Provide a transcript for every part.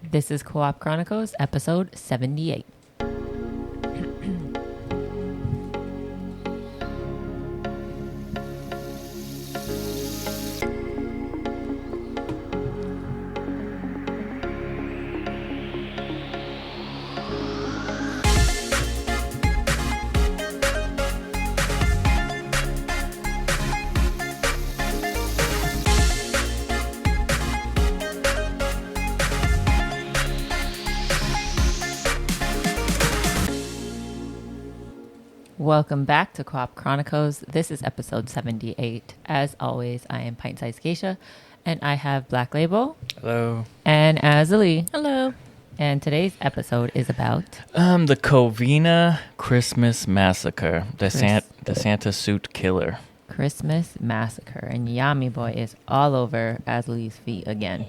This is Co-op Chronicles, episode 78. Welcome back to Co-op Chronicles. This is episode 78. As always, I am pint-sized Geisha, and I have Blacklabel. Hello. And Azzilee. Hello. And today's episode is about The Covina Christmas Massacre, the Santa suit killer. Christmas Massacre. And Yummy Boy is all over Azzilee's feet again.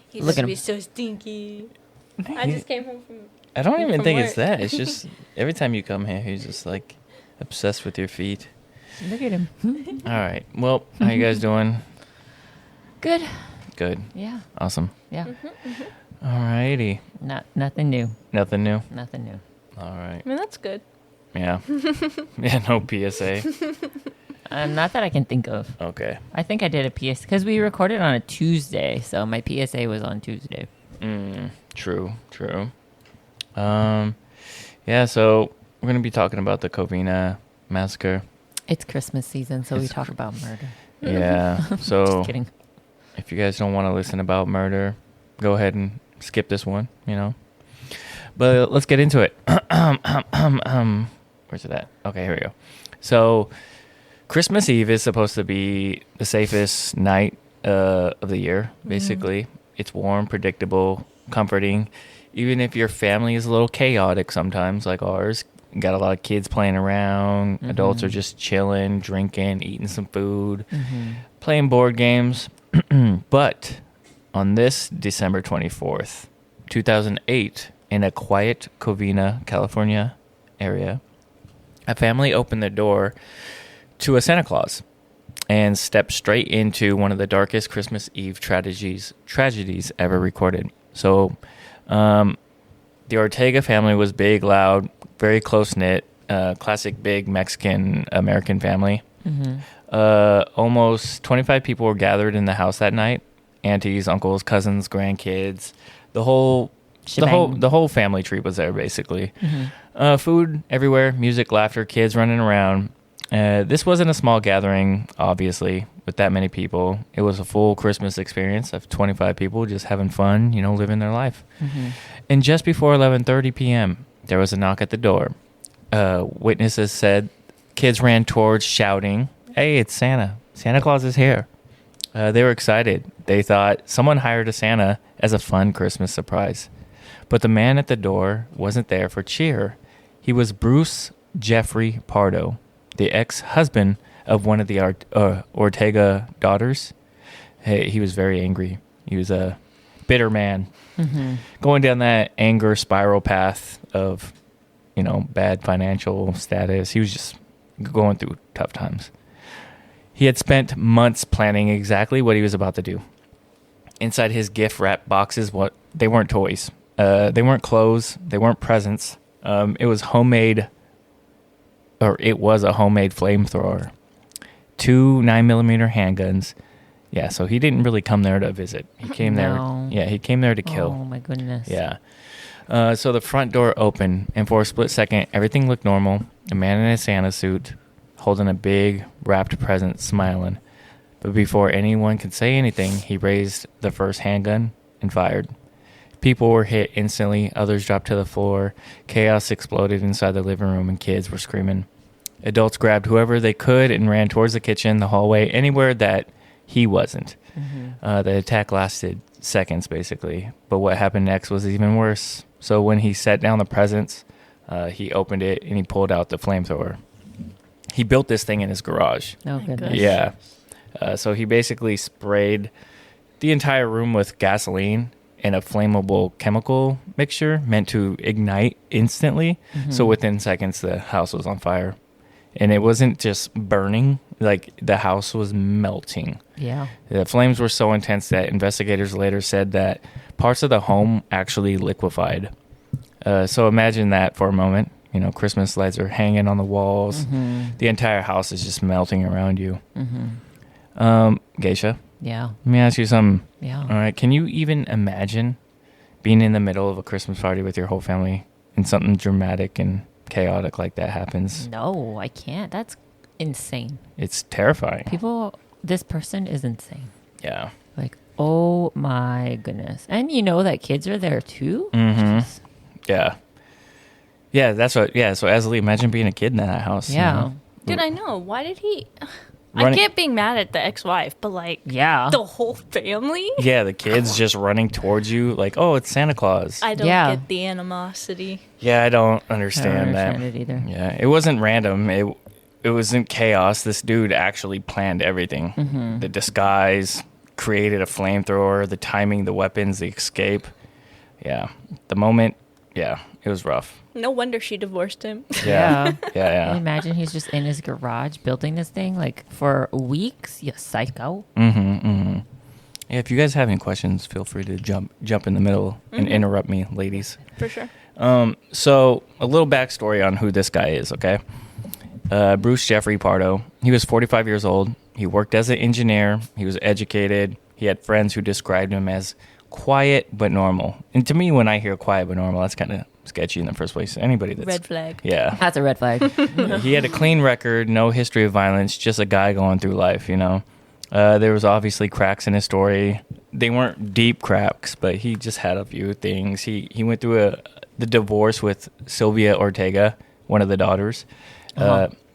He Look must at be him. so stinky. I just came home from... I don't even From think work. it's that. It's just every time you come here, he's just like obsessed with your feet. Look at him. All right. Well, how you guys doing? Good. Good. Yeah. Awesome. Yeah. All righty. Nothing new. Nothing new? Nothing new. All right. I mean, that's good. Yeah. Yeah, no PSA. Not that I can think of. Okay. I think I did a PSA because we recorded on a Tuesday, so my PSA was on Tuesday. True. Yeah, so we're going to be talking about the Covina Massacre. It's Christmas season, so we It's talk about murder. Yeah. So Just kidding. if you guys don't want to listen about murder, go ahead and skip this one, you know. But let's get into it. Where's it at? Okay, here we go. So Christmas Eve is supposed to be the safest night of the year, basically. It's warm, predictable, comforting. Even if your family is a little chaotic sometimes, like ours, got a lot of kids playing around, adults are just chilling, drinking, eating some food, playing board games. But on this December 24th, 2008, in a quiet Covina, California area, a family opened their door to a Santa Claus and stepped straight into one of the darkest Christmas Eve tragedies ever recorded. So the Ortega family was big, loud, very close-knit, classic big Mexican-American family. Almost 25 people were gathered in the house that night. Aunties, uncles, cousins, grandkids. The whole family tree was there, basically. Food everywhere, music, laughter, kids running around. This wasn't a small gathering, obviously, with that many people. It was a full Christmas experience of 25 people just having fun, living their life. And just before 11:30 p.m., there was a knock at the door. Witnesses said kids ran towards shouting, "Hey, it's Santa. Santa Claus is here." They were excited. They thought someone hired a Santa as a fun Christmas surprise. But the man at the door wasn't there for cheer. He was Bruce Jeffrey Pardo, the ex-husband of one of the Ortega daughters. Hey, he was very angry. He was a bitter man, going down that anger spiral path of, bad financial status. He was just going through tough times. He had spent months planning exactly what he was about to do. Inside his gift wrap boxes, they weren't toys. They weren't clothes. They weren't presents. It was a homemade flamethrower, 2 9mm handguns. Yeah, so he didn't really come there to visit. He came there. Yeah, he came there to kill. Oh my goodness. Yeah. So the front door opened, and for a split second, everything looked normal. A man in a Santa suit, holding a big wrapped present, smiling. But before anyone could say anything, he raised the first handgun and fired. People were hit instantly. Others dropped to the floor. Chaos exploded inside the living room, and kids were screaming. Adults grabbed whoever they could and ran towards the kitchen, the hallway, anywhere that he wasn't. The attack lasted seconds, basically. But what happened next was even worse. So when he set down the presents, he opened it, and he pulled out the flamethrower. He built this thing in his garage. Oh goodness. Yeah. So he basically sprayed the entire room with gasoline and a flammable chemical mixture meant to ignite instantly. So within seconds, the house was on fire. And it wasn't just burning, like the house was melting. Yeah. The flames were so intense that investigators later said that parts of the home actually liquefied. So imagine that for a moment. You know, Christmas lights are hanging on the walls. Mm-hmm. The entire house is just melting around you. Mm-hmm. Geisha, Yeah. let me ask you something. Yeah. All right, can you even imagine being in the middle of a Christmas party with your whole family and something dramatic and chaotic like that happens? No, I can't. That's insane. It's terrifying. This person is insane. Yeah. Like, oh my goodness. And you know that kids are there too? Mm-hmm. Jeez. Yeah. Yeah, that's what. Yeah, so Azzilee, imagine being a kid in that house. Yeah. You know? Dude, I know. Why did he? Running- I get being mad at the ex-wife, but like, Yeah. the whole family. Yeah, the kids just running towards you like, oh, it's Santa Claus. I don't Yeah. get the animosity. Yeah, I don't I understand don't understand it either. Yeah, it wasn't random. It wasn't chaos. This dude actually planned everything. Mm-hmm. The disguise, created a flamethrower, the timing, the weapons, the escape. Yeah, the moment. Yeah, it was rough. No wonder she divorced him. Yeah, yeah. Imagine he's just in his garage building this thing like for weeks. You psycho. Yeah, if you guys have any questions, feel free to jump in the middle and interrupt me, ladies. For sure. So a little backstory on who this guy is, okay? Bruce Jeffrey Pardo. He was 45 years old. He worked as an engineer. He was educated. He had friends who described him as quiet but normal. And to me, when I hear quiet but normal, that's kind of sketchy in the first place. Anybody that's... Red flag. Yeah. That's a red flag. He had a clean record, no history of violence, just a guy going through life, you know? There was obviously cracks in his story. They weren't deep cracks, but he just had a few things. He went through the divorce with Sylvia Ortega, one of the daughters.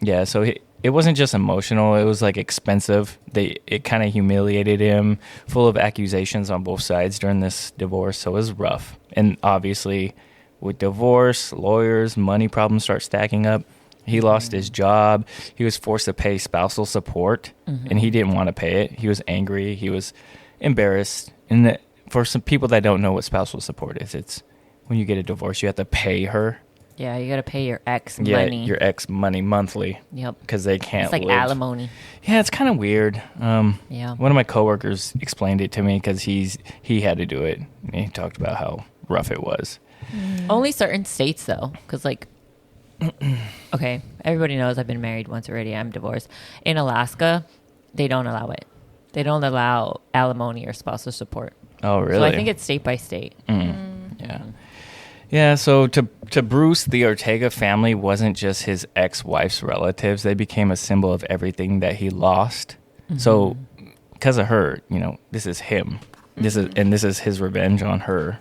Yeah, so it wasn't just emotional. It was like expensive. It kind of humiliated him, full of accusations on both sides during this divorce. So it was rough. And obviously, with divorce, lawyers, money problems start stacking up. He lost his job. He was forced to pay spousal support, and he didn't want to pay it. He was angry. He was embarrassed. And for some people that don't know what spousal support is, it's when you get a divorce, you have to pay her. Yeah, you got to pay your ex Yeah, money. your ex money monthly. Yep. Because they can't It's like live. alimony. Yeah, it's kind of weird. Yeah. One of my coworkers explained it to me because he had to do it. And he talked about how rough it was. Only certain states, though, because like, okay, everybody knows I've been married once already. I'm divorced. In Alaska, they don't allow it. They don't allow alimony or spousal support. Oh, really? So I think it's state by state. Yeah. Yeah, so to Bruce, the Ortega family wasn't just his ex-wife's relatives. They became a symbol of everything that he lost. So because of her, you know, this is him. This is his revenge on her.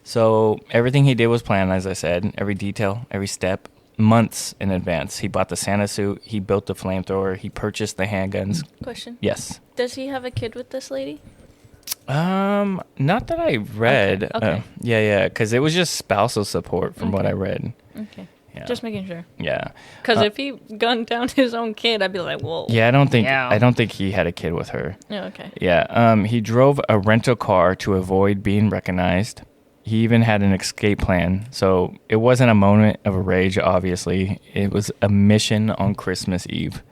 So everything he did was planned, as I said, every detail, every step, months in advance. He bought the Santa suit. He built the flamethrower. He purchased the handguns. Question. Yes. Does he have a kid with this lady? Not that I read. Okay. Yeah, because it was just spousal support from what I read. Okay. Yeah. Just making sure. Yeah. Because if he gunned down his own kid, I'd be like, whoa. Yeah, I don't Yeah. think he had a kid with her. Yeah, okay. Yeah. He drove a rental car to avoid being recognized. He even had an escape plan. So it wasn't a moment of rage, obviously. It was a mission on Christmas Eve.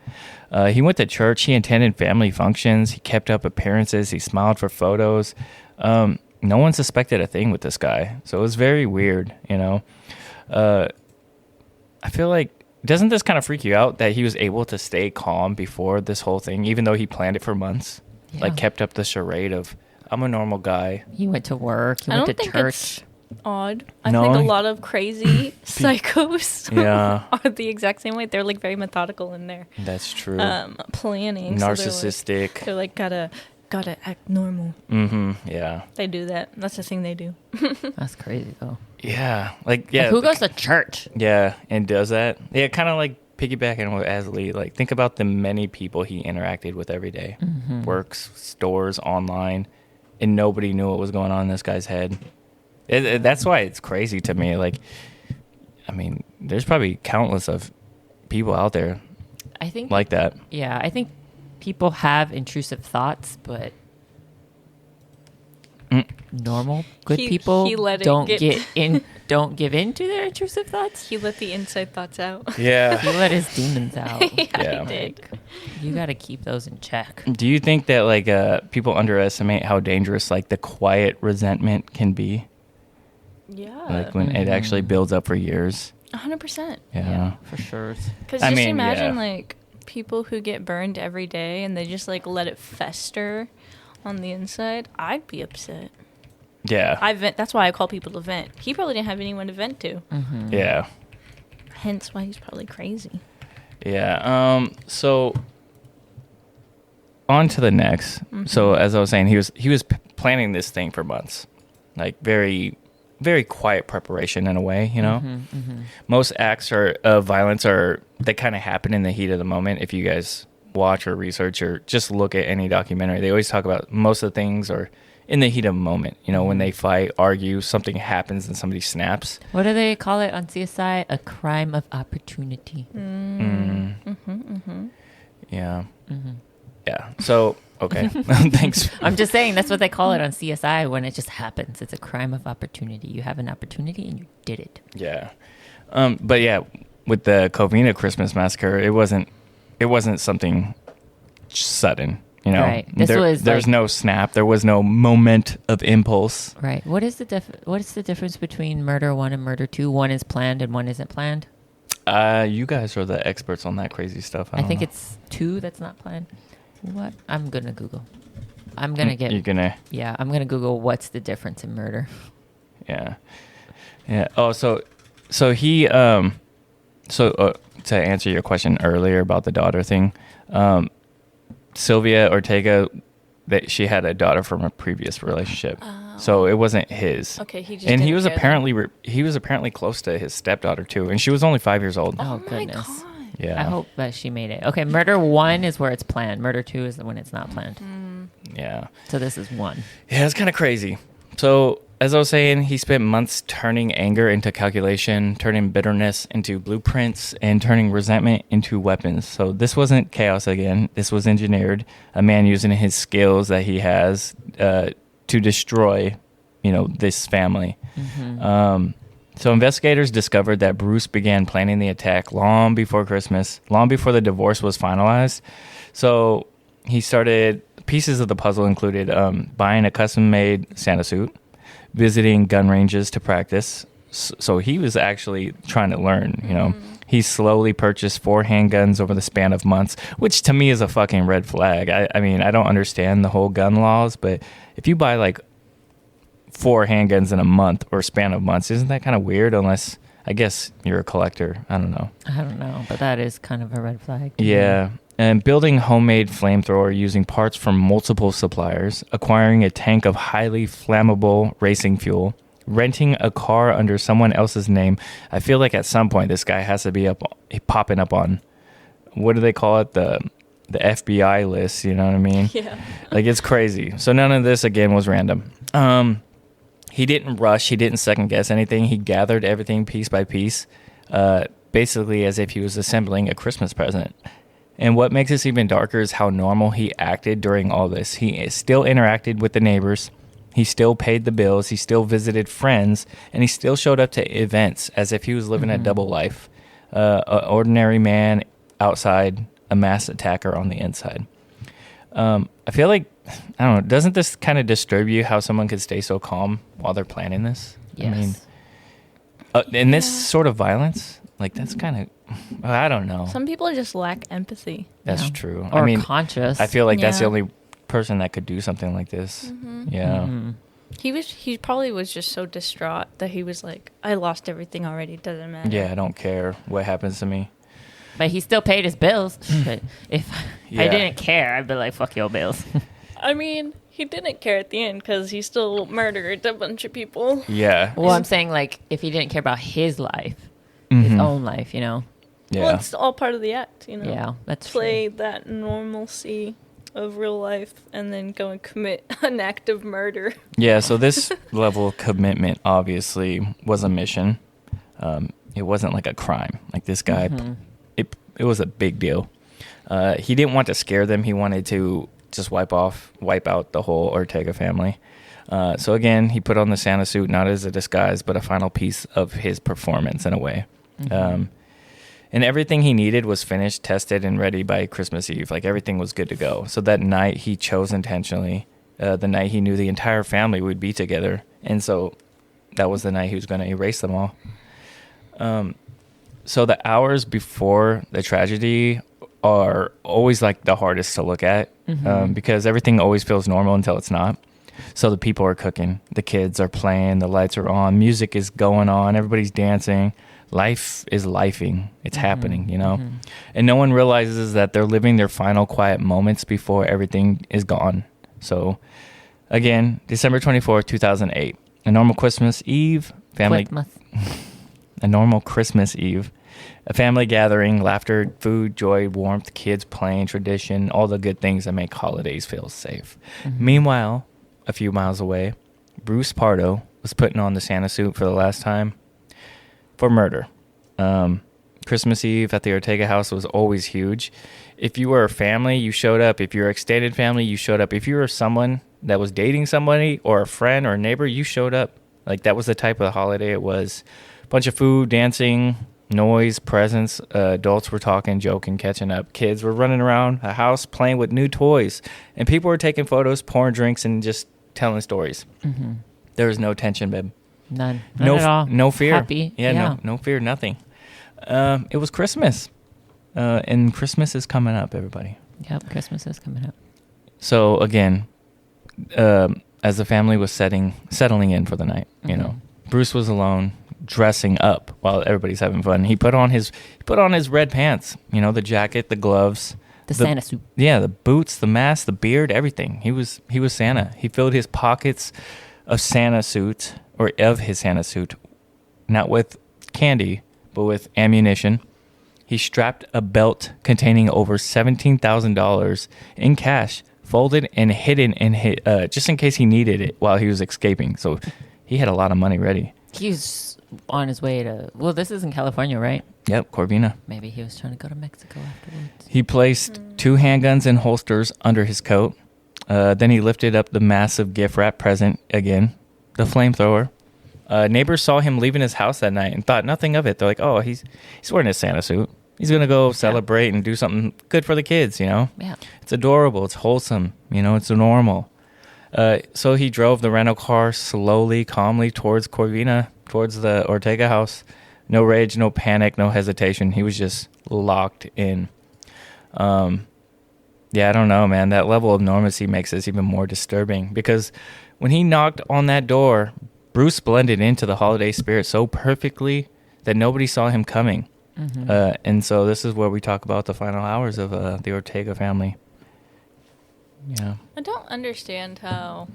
He went to church. He attended family functions. He kept up appearances. He smiled for photos. No one suspected a thing with this guy. So it was very weird, you know. I feel like, doesn't this kind of freak you out that he was able to stay calm before this whole thing, even though he planned it for months? Yeah. Like kept up the charade of, I'm a normal guy. He went to work. He I went don't to think church. it's odd. I No? think a lot of crazy psychos Yeah. are the exact same way. They're like very methodical in their That's true. planning. So Narcissistic. they're like gotta act normal. Yeah. They do that. That's the thing they do. That's crazy, though. Yeah. Like, yeah. Like, who goes to church? Yeah, and does that. Yeah, kind of like piggybacking with Azzilee. Like, think about the many people he interacted with every day. Works, stores, online, and nobody knew what was going on in this guy's head. That's why it's crazy to me. Like, I mean, there's probably countless of people out there I think. like that. Yeah, I think people have intrusive thoughts, but Normal, good He people let it don't get- don't give in to their intrusive thoughts. He let the inside thoughts out. Yeah. He let his demons out. Yeah. He did. You got to keep those in check. Do you think that like people underestimate how dangerous like the quiet resentment can be? Yeah. Like when it actually builds up for years. 100%. Yeah. for sure. Because I just mean, imagine yeah. like people who get burned every day and they just like let it fester on the inside. I'd be upset. Yeah. I vent. That's why I call people to vent. He probably didn't have anyone to vent to. Mm-hmm. Yeah. Hence why he's probably crazy. Yeah. So on to the next. So as I was saying, he was planning this thing for months, like very, very quiet preparation in a way. You know, most acts of violence they kind of happen in the heat of the moment. If you guys watch or research or just look at any documentary, they always talk about most of the things are in the heat of a moment. You know, when they fight, argue, something happens and somebody snaps. What do they call it on CSI? A crime of opportunity. Yeah. Yeah. So, okay. Thanks. I'm just saying that's what they call it on CSI when it just happens. It's a crime of opportunity. You have an opportunity and you did it. Yeah. But yeah, with the Covina Christmas Massacre, it wasn't something sudden. You know, Right. There's like, no snap. There was no moment of impulse. Right. What is the difference between murder 1 and murder 2? One is planned and one isn't planned. You guys are the experts on that crazy stuff. I think know. it's 2 that's not planned. What? I'm gonna Google. I'm gonna get. You're gonna. Yeah, I'm gonna Google what's the difference in murder. Yeah. Yeah. Oh, so he to answer your question earlier about the daughter thing, Sylvia Ortega, that she had a daughter from a previous relationship, so it wasn't his. Okay, he just and he didn't was care then. apparently close to his stepdaughter too, and she was only 5 years old. Oh, my goodness. God. Yeah. I hope that she made it. Okay, murder 1 is where it's planned. Murder 2 is when it's not planned. Yeah. So this is 1. Yeah, it's kind of crazy. So, as I was saying, he spent months turning anger into calculation, turning bitterness into blueprints, and turning resentment into weapons. So this wasn't chaos again. This was engineered. A man using his skills that he has to destroy, this family. So investigators discovered that Bruce began planning the attack long before Christmas, long before the divorce was finalized. So he started. Pieces of the puzzle included buying a custom-made Santa suit, visiting gun ranges to practice. So he was actually trying to learn, He slowly purchased 4 handguns over the span of months, which to me is a fucking red flag. I mean, I don't understand the whole gun laws, but if you buy like 4 handguns in a month or span of months, isn't that kind of weird? Unless, I guess, you're a collector. I don't know. But that is kind of a red flag. to me. Yeah. And building homemade flamethrower using parts from multiple suppliers, acquiring a tank of highly flammable racing fuel, renting a car under someone else's name. I feel like at some point this guy has to be popping up on, what do they call it? The FBI list, you know what I mean? Yeah. Like, it's crazy. So none of this, again, was random. He didn't rush. He didn't second guess anything. He gathered everything piece by piece, basically as if he was assembling a Christmas present. And what makes this even darker is how normal he acted during all this. He still interacted with the neighbors. He still paid the bills. He still visited friends. And he still showed up to events as if he was living a double life. An ordinary man outside, a mass attacker on the inside. I feel like, I don't know, doesn't this kind of disturb you how someone could stay so calm while they're planning this? Yes. I mean, and this sort of violence, like, that's kind of, I don't know. Some people just lack empathy. That's Yeah. true. Or I mean, conscious. I feel like that's the Yeah. only person that could do something like this. Yeah. He probably was just so distraught that he was like, I lost everything already. Doesn't matter. Yeah, I don't care what happens to me. But he still paid his bills. But if I Yeah. didn't care, I'd be like, fuck your bills. I mean, he didn't care at the end because he still murdered a bunch of people. Yeah. Well, I'm saying, like, if he didn't care about his life, his own life, Yeah. Well, it's all part of the act, Yeah, that's Play true. that normalcy of real life and then go and commit an act of murder. Yeah, so this level of commitment obviously was a mission. It wasn't like a crime. Like, this guy, it was a big deal. He didn't want to scare them. He wanted to just wipe out the whole Ortega family. So again, he put on the Santa suit, not as a disguise, but a final piece of his performance in a way. And everything he needed was finished, tested, and ready by Christmas Eve. Like, everything was good to go. So that night he chose intentionally, the night he knew the entire family would be together. And so that was the night he was going to erase them all. So the hours before the tragedy are always like the hardest to look at, because everything always feels normal until it's not. So the people are cooking, the kids are playing, the lights are on, music is going on, everybody's dancing. Life is lifing. It's happening, you know? And no one realizes that they're living their final quiet moments before everything is gone. So again, December 24th, 2008, a normal Christmas Eve, a normal Christmas Eve, a family gathering, laughter, food, joy, warmth, kids playing, tradition, all the good things that make holidays feel safe. Meanwhile, a few miles away, Bruce Pardo was putting on the Santa suit for the last time for murder. Christmas Eve at the Ortega house was always huge. If you were a family, you showed up. If you were extended family, you showed up. If you were someone that was dating somebody or a friend or a neighbor, you showed up. Like, that was the type of holiday it was. Bunch of food, dancing, noise, presents. Adults were talking, joking, catching up. Kids were running around the house playing with new toys. And people were taking photos, pouring drinks, and just telling stories. There was no tension, babe. None at all. No fear. Happy. Yeah. No fear, nothing. It was Christmas. And Christmas is coming up, everybody. Yep, Christmas is coming up. So again, as the family was settling in for the night, you know, Bruce was alone, dressing up while everybody's having fun. He put on his red pants, you know, the jacket, the gloves, the Santa suit. Yeah, the boots, the mask, the beard, everything. He was Santa. He filled his pockets of Santa suit, or of his Santa suit, not with candy, but with ammunition. He strapped a belt containing over $17,000 in cash, folded and hidden just in case he needed it while he was escaping. So he had a lot of money ready. He's on his way to... Well, this is in California, right? Yep, Covina. Maybe he was trying to go to Mexico afterwards. He placed 2 handguns in holsters under his coat. Then he lifted up the massive gift wrap present again, the flamethrower. Neighbors saw him leaving his house that night and thought nothing of it. They're like, oh, he's wearing his Santa suit. He's going to go celebrate and do something good for the kids, you know? Yeah. It's adorable. It's wholesome. You know, it's normal. So he drove the rental car slowly, calmly towards Covina, towards the Ortega house. No rage, no panic, no hesitation. He was just locked in. Yeah, I don't know, man. That level of normalcy makes this even more disturbing because when he knocked on that door, Bruce blended into the holiday spirit so perfectly that nobody saw him coming. And so this is where we talk about the final hours of the Ortega family. Yeah. I don't understand how...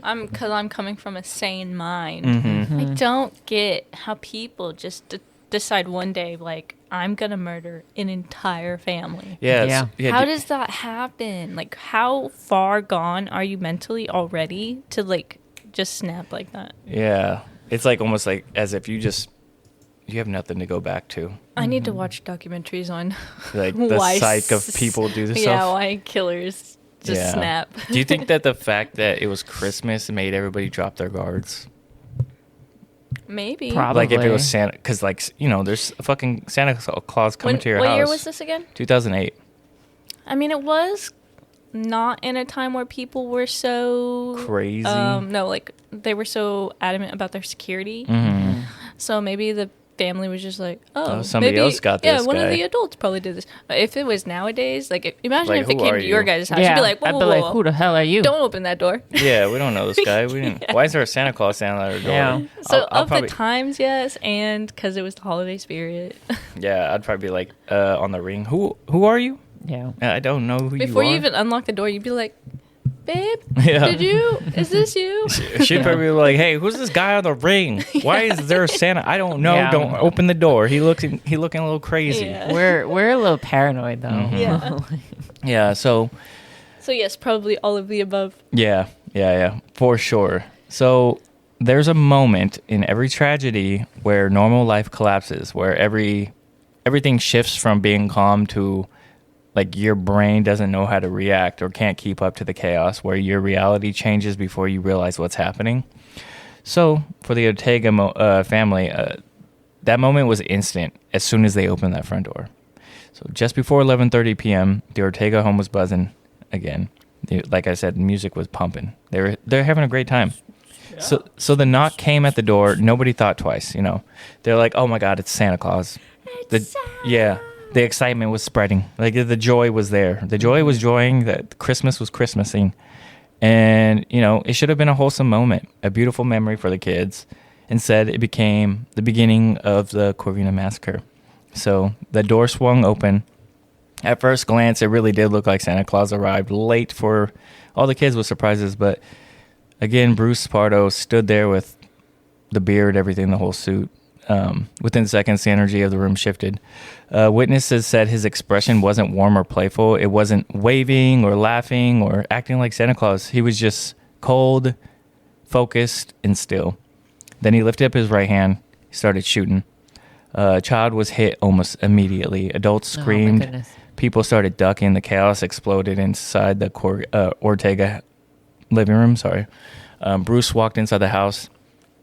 Because I'm coming from a sane mind. I don't get how people just decide one day, like, I'm going to murder an entire family. Yeah. How does that happen? Like, how far gone are you mentally already to, like, just snap like that? Yeah. It's like almost like as if you have nothing to go back to. I need to watch documentaries on like the psyche of people do this stuff. Yeah, why killers just snap. Do you think that the fact that it was Christmas made everybody drop their guards? Maybe. Probably. Like if it was Santa, because like, you know, there's a fucking Santa Claus coming to your house. What year was this again? 2008. I mean, it was not in a time where people were so... Crazy. No, like, they were so adamant about their security. So maybe the family was just like, somebody else got this. Yeah, one guy. of the adults probably did this. If it was nowadays, like, imagine Like, if it who came are to your you? guys' house. You'd be like, whoa, I'd be like, who the hell are you? Don't open that door. Yeah, we don't know this guy. We didn't. Why is there a Santa Claus standing at our door? Yeah. So I'll of probably, the times, yes, and because it was the holiday spirit. Yeah, I'd probably be like on the ring. Who are you? Yeah. I don't know who Before you are. you even unlock the door, you'd be like, babe, Yeah. is this you? She'd probably be like, "Hey, who's this guy on the ring? Why is there a Santa? I don't know. Yeah. Don't open the door. He looking a little crazy." Yeah. We're a little paranoid though. Yeah. Yeah. So yes, probably all of the above. yeah, for sure. So there's a moment in every tragedy where normal life collapses, where everything shifts from being calm to like your brain doesn't know how to react or can't keep up to the chaos, where your reality changes before you realize what's happening. So for the Ortega family, that moment was instant as soon as they opened that front door. So just before 11:30 p.m., the Ortega home was buzzing again. Like I said, music was pumping. They're having a great time. Yeah. So the knock came at the door. Nobody thought twice, you know. They're like, "Oh my God, it's Santa Claus." The excitement was spreading. Like the joy was there. The joy was joying that Christmas was Christmasing. And, you know, it should have been a wholesome moment, a beautiful memory for the kids. Instead, it became the beginning of the Covina Massacre. So the door swung open. At first glance, it really did look like Santa Claus arrived late for all the kids with surprises. But again, Bruce Pardo stood there with the beard, everything, the whole suit. Within seconds, the energy of the room shifted. Witnesses said his expression wasn't warm or playful. It wasn't waving or laughing or acting like Santa Claus. He was just cold, focused, and still. Then he lifted up his right hand. He started shooting. A child was hit almost immediately. Adults screamed. Oh, People started ducking. The chaos exploded inside the Ortega living room. Bruce walked inside the house.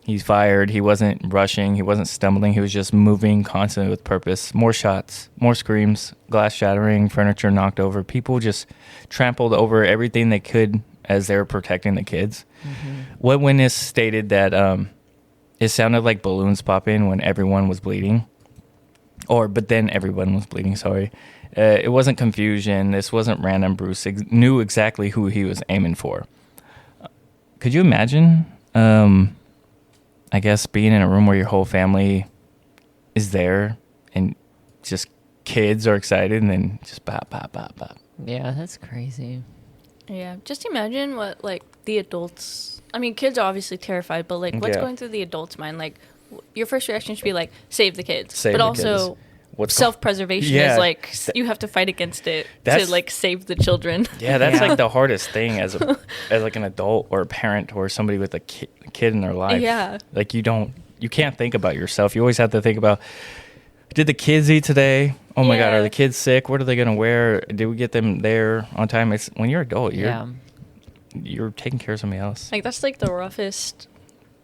He fired. He wasn't rushing. He wasn't stumbling. He was just moving constantly with purpose. More shots, more screams, glass shattering, furniture knocked over. People just trampled over everything they could as they were protecting the kids. Mm-hmm. One witness stated that it sounded like balloons popping when everyone was bleeding. But then everyone was bleeding, sorry. It wasn't confusion. This wasn't random. Bruce knew exactly who he was aiming for. Could you imagine... I guess being in a room where your whole family is there and just kids are excited and then just bop, bop, bop, bop. Yeah, that's crazy. Yeah, just imagine what, like, the adults... I mean, kids are obviously terrified, but, like, what's going through the adults' mind? Like, your first reaction should be, like, save the kids. But also, self-preservation is, like, you have to fight against it to, like, save the children. Yeah, that's, like, the hardest thing as like, an adult or a parent or somebody with a kid in their life. Yeah. Like, you can't think about yourself. You always have to think about, did the kids eat today? Oh, my God, are the kids sick? What are they going to wear? Did we get them there on time? It's when you're an adult, you're taking care of somebody else. Like, that's, like, the roughest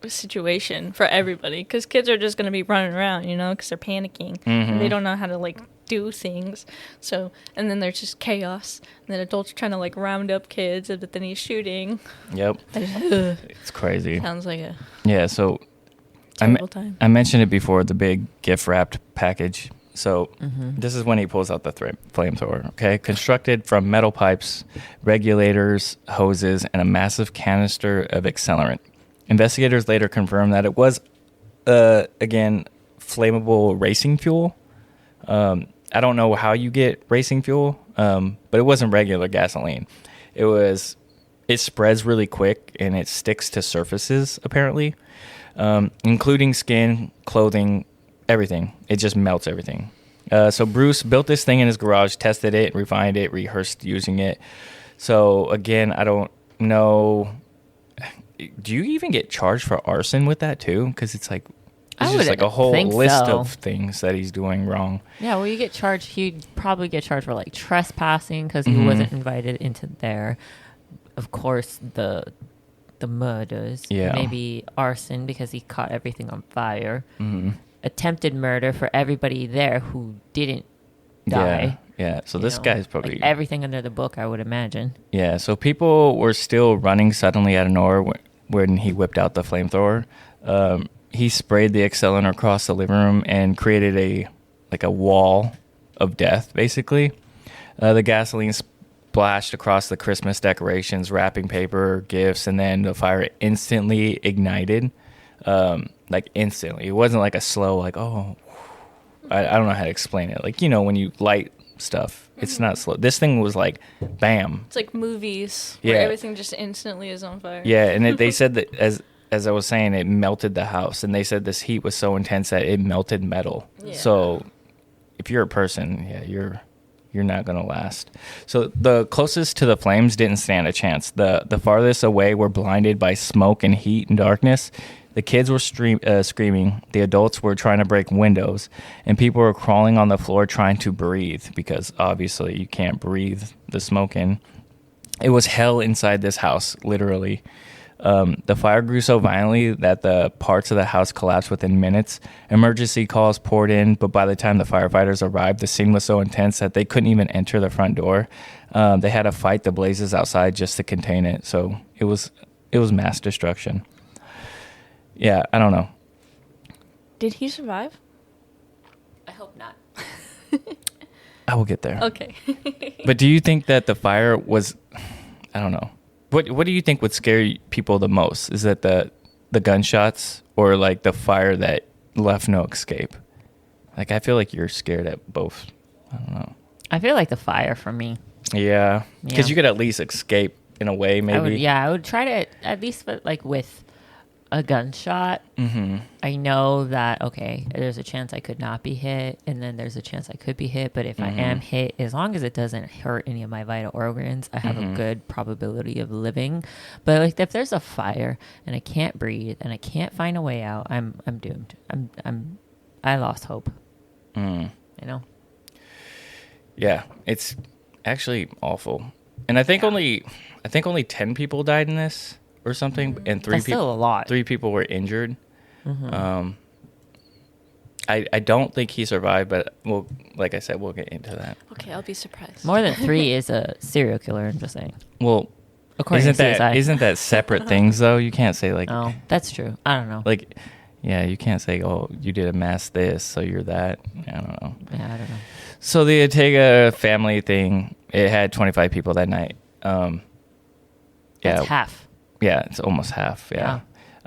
situation for everybody, because kids are just going to be running around, you know, because they're panicking. Mm-hmm. And they don't know how to, like, do things. So, and then there's just chaos. And then adults trying to, like, round up kids, but then he's shooting. Yep. It's crazy. Sounds like a so terrible time. I mentioned it before, the big gift-wrapped package. So this is when he pulls out the flamethrower, okay? Constructed from metal pipes, regulators, hoses, and a massive canister of accelerant. Investigators later confirmed that it was, again, flammable racing fuel. I don't know how you get racing fuel, but it wasn't regular gasoline. It spreads really quick and it sticks to surfaces, apparently, including skin, clothing, everything. It just melts everything. So Bruce built this thing in his garage, tested it, refined it, rehearsed using it. So, again, I don't know... Do you even get charged for arson with that too? Because it's like just like a whole list of things that he's doing wrong. Yeah, well, you get charged. He'd probably get charged for like trespassing because he wasn't invited into there. Of course, the murders. Yeah. Maybe arson because he caught everything on fire. Mm-hmm. Attempted murder for everybody there who didn't die. Yeah, so this guy's probably... Like everything under the book, I would imagine. Yeah, so people were still running suddenly out of nowhere when he whipped out the flamethrower. He sprayed the accelerant across the living room and created a wall of death, basically. The gasoline splashed across the Christmas decorations, wrapping paper, gifts, and then the fire instantly ignited. Instantly. It wasn't like a slow, like, oh... I don't know how to explain it. Like, you know, when you light stuff, it's not slow. This thing was like, bam. It's like movies where everything just instantly is on fire. Yeah, and they said that, as I was saying, it melted the house. And they said this heat was so intense that it melted metal. Yeah. So if you're a person, you're not going to last. So the closest to the flames didn't stand a chance. The farthest away were blinded by smoke and heat and darkness. The kids were screaming. The adults were trying to break windows, and people were crawling on the floor trying to breathe because obviously you can't breathe the smoke in. It was hell inside this house, literally. The fire grew so violently that the parts of the house collapsed within minutes. Emergency calls poured in, but by the time the firefighters arrived, the scene was so intense that they couldn't even enter the front door. They had to fight the blazes outside just to contain it. So it was mass destruction. Yeah, I don't know. Did he survive? I hope not. I will get there. Okay. But do you think that the fire was, I don't know. What do you think would scare people the most? Is that the gunshots or like the fire that left no escape? Like I feel like you're scared at both. I don't know. I feel like the fire for me. Yeah, because you could at least escape in a way, maybe. I would try to at least like with a gunshot. Mm-hmm. I know that okay, there's a chance I could not be hit, and then there's a chance I could be hit. But if I am hit, as long as it doesn't hurt any of my vital organs, I have a good probability of living. But like if there's a fire and I can't breathe and I can't find a way out, I'm doomed. I lost hope. You know. Yeah, it's actually awful, and I think only 10 people died in this or something, and That's still a lot. 3 people were injured. I don't think he survived, but well, like I said, we'll get into that. Okay, I'll be surprised. More than 3 is a serial killer. I'm just saying. Well, according to CSI. Isn't that separate things though? You can't say like. Oh, that's true. I don't know. Like, yeah, you can't say, oh, you did a mass this, so you're that. I don't know. Yeah, I don't know. So the Ortega family thing, it had 25 people that night. That's half. Yeah, it's almost half. Yeah.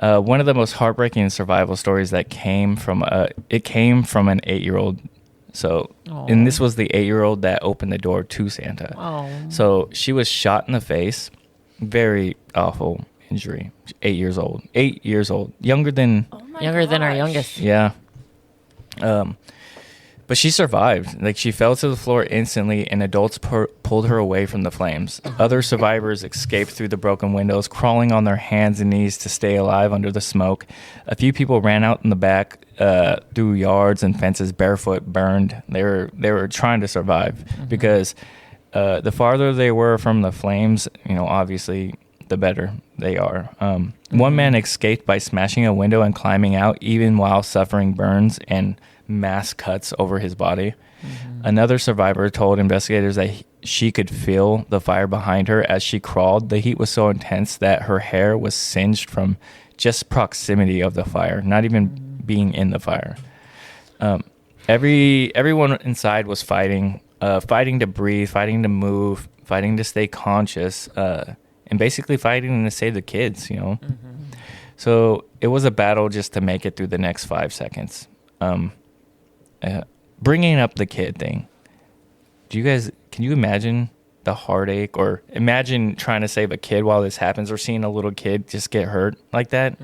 Wow. One of the most heartbreaking survival stories that came from an 8-year-old. So, and this was the 8-year-old that opened the door to Santa. Oh. So she was shot in the face. Very awful injury. 8 years old. 8 years old. Younger than our youngest. Yeah. But she survived. Like, she fell to the floor instantly, and adults pulled her away from the flames. Other survivors escaped through the broken windows, crawling on their hands and knees to stay alive under the smoke. A few people ran out in the back through yards and fences, barefoot, burned. They were trying to survive because the farther they were from the flames, obviously, the better they are. One man escaped by smashing a window and climbing out, even while suffering burns and mass cuts over his body. Another survivor told investigators that she could feel the fire behind her as she crawled. The heat was so intense that her hair was singed from just proximity of the fire, not even being in the fire. Everyone inside was fighting to breathe, fighting to move, fighting to stay conscious, and basically fighting to save the kids, So it was a battle just to make it through the next 5 seconds. Bringing up the kid thing. Can you imagine the heartache, or imagine trying to save a kid while this happens, or seeing a little kid just get hurt like that?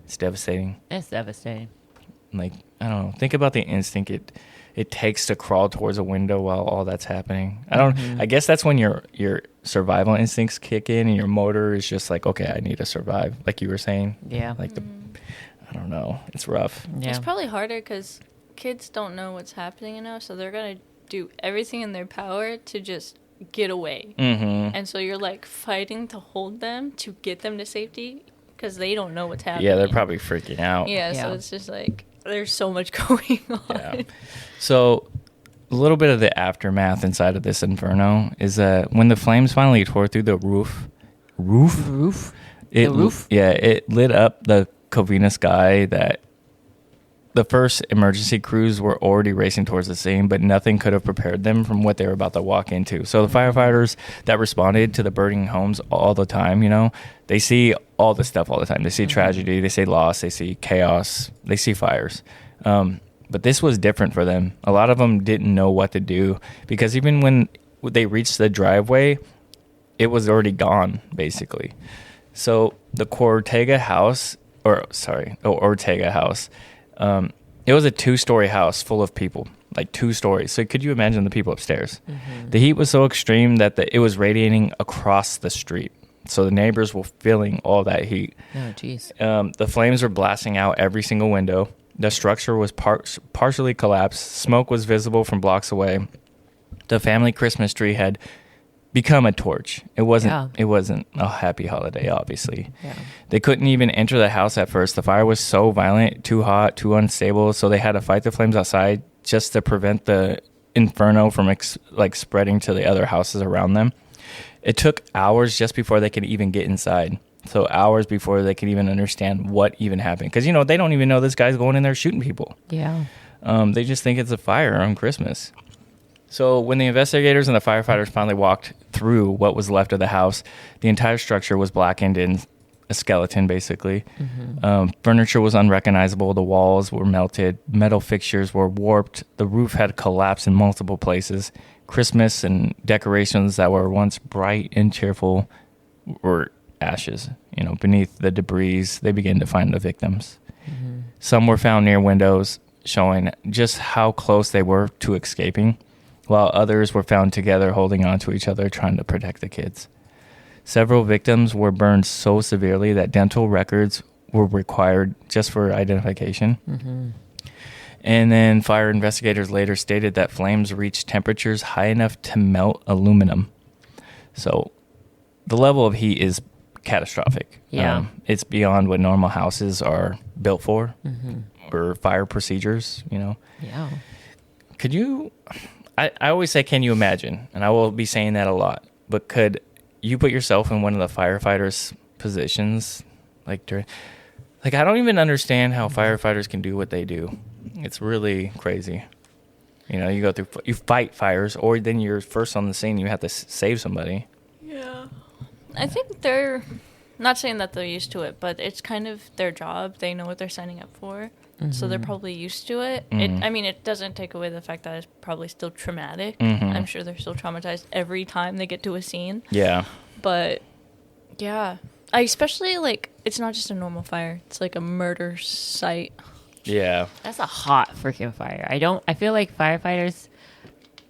It's devastating. It's devastating. Like, I don't know. Think about the instinct it takes to crawl towards a window while all that's happening. I guess that's when your survival instincts kick in and your motor is just like, okay, I need to survive, like you were saying. Yeah. Like I don't know. It's rough. Yeah. It's probably harder because kids don't know what's happening so they're going to do everything in their power to just get away. And so you're like fighting to hold them, to get them to safety, because they don't know what's happening. Yeah, they're probably freaking out. Yeah, so it's just like there's so much going on. Yeah. So a little bit of the aftermath inside of this inferno is that when the flames finally tore through the roof. Yeah, it lit up the Covina sky. That the first emergency crews were already racing towards the scene, but nothing could have prepared them from what they were about to walk into. So the firefighters that responded to the burning homes all the time, they see all this stuff all the time. They see tragedy, they see loss, they see chaos, they see fires. But this was different for them. A lot of them didn't know what to do, because even when they reached the driveway, it was already gone, basically. So the Ortega house, it was a 2-story house full of people, like 2 stories. So could you imagine the people upstairs? The heat was so extreme that it was radiating across the street. So the neighbors were feeling all that heat. Oh, jeez. The flames were blasting out every single window. The structure was partially collapsed. Smoke was visible from blocks away. The family Christmas tree had become a torch. It wasn't a happy holiday, obviously. Yeah. They couldn't even enter the house at first. The fire was so violent, too hot, too unstable, so they had to fight the flames outside just to prevent the inferno from spreading to the other houses around them. It took hours just before they could even get inside. So hours before they could even understand what even happened. Because, they don't even know this guy's going in there shooting people. Yeah. They just think it's a fire on Christmas. So when the investigators and the firefighters finally walked through what was left of the house, the entire structure was blackened in a skeleton, basically. Mm-hmm. Furniture was unrecognizable. The walls were melted. Metal fixtures were warped. The roof had collapsed in multiple places. Christmas and decorations that were once bright and cheerful were ashes. Beneath the debris, they began to find the victims. Mm-hmm. Some were found near windows, showing just how close they were to escaping, while others were found together holding on to each other, trying to protect the kids. Several victims were burned so severely that dental records were required just for identification. Mm-hmm. And then fire investigators later stated that flames reached temperatures high enough to melt aluminum. So the level of heat is catastrophic. Yeah. It's beyond what normal houses are built for, or fire procedures, Yeah. Could you, I always say, can you imagine? And I will be saying that a lot, but could you put yourself in one of the firefighters' positions? I don't even understand how firefighters can do what they do. It's really crazy. You fight fires, or then you're first on the scene, you have to save somebody. Yeah. I think they're, not saying that they're used to it, but it's kind of their job. They know what they're signing up for. Mm-hmm. So they're probably used to it. Mm-hmm. It doesn't take away the fact that it's probably still traumatic. Mm-hmm. I'm sure they're still traumatized every time they get to a scene. Yeah. But, yeah. Especially, it's not just a normal fire. It's like a murder site. Yeah. That's a hot freaking fire. I feel like firefighters...